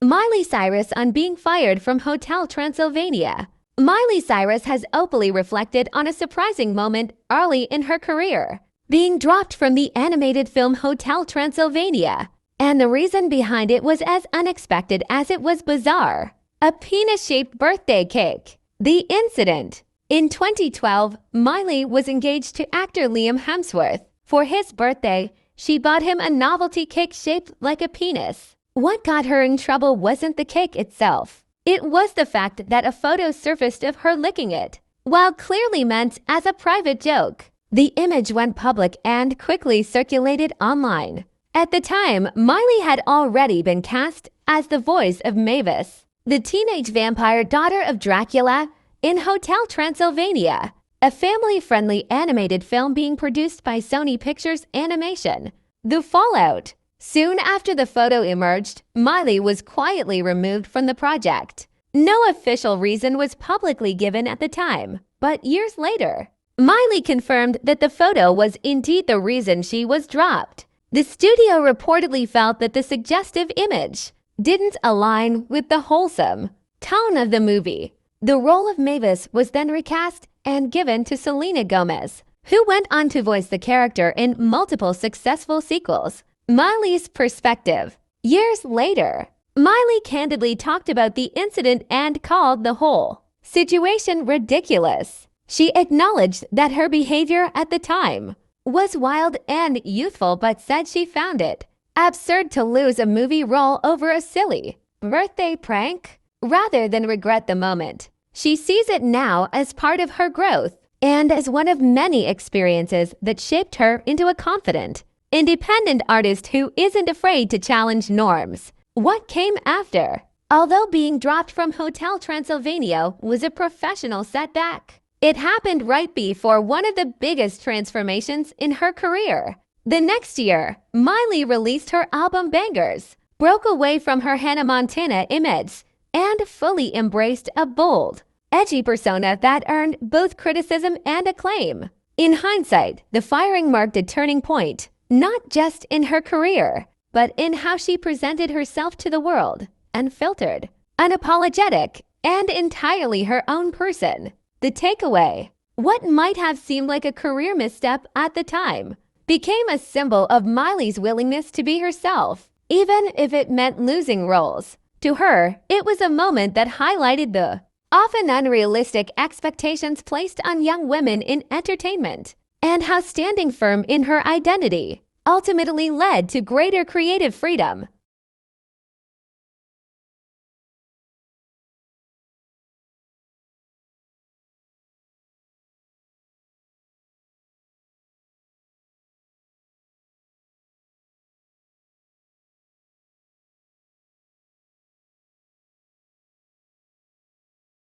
Miley Cyrus on being fired from Hotel Transylvania. Miley Cyrus has openly reflected on a surprising moment early in her career, being dropped from the animated film Hotel Transylvania. And the reason behind it was as unexpected as it was bizarre. A penis-shaped birthday cake. The incident. In 2012, Miley was engaged to actor Liam Hemsworth. For his birthday, she bought him a novelty cake shaped like a penis. What got her in trouble wasn't the cake itself. It was the fact that a photo surfaced of her licking it. While clearly meant as a private joke, the image went public and quickly circulated online. At the time, Miley had already been cast as the voice of Mavis, the teenage vampire daughter of Dracula, in Hotel Transylvania, a family-friendly animated film being produced by Sony Pictures Animation. The fallout. Soon after the photo emerged, Miley was quietly removed from the project. No official reason was publicly given at the time, but years later, Miley confirmed that the photo was indeed the reason she was dropped. The studio reportedly felt that the suggestive image didn't align with the wholesome tone of the movie. The role of Mavis was then recast and given to Selena Gomez, who went on to voice the character in multiple successful sequels. Miley's perspective. Years later, Miley candidly talked about the incident and called the whole situation ridiculous. She acknowledged that her behavior at the time was wild and youthful, but said she found it absurd to lose a movie role over a silly birthday prank. Rather than regret the moment, she sees it now as part of her growth and as one of many experiences that shaped her into a confident, independent artist who isn't afraid to challenge norms. What came after? Although being dropped from Hotel Transylvania was a professional setback, it happened right before one of the biggest transformations in her career. The next year, Miley released her album Bangerz, broke away from her Hannah Montana image, and fully embraced a bold, edgy persona that earned both criticism and acclaim. In hindsight, the firing marked a turning point, not just in her career, but in how she presented herself to the world, unfiltered, unapologetic, and entirely her own person. The takeaway: what might have seemed like a career misstep at the time became a symbol of Miley's willingness to be herself, even if it meant losing roles. To her, it was a moment that highlighted the often unrealistic expectations placed on young women in entertainment, and how standing firm in her identity ultimately led to greater creative freedom.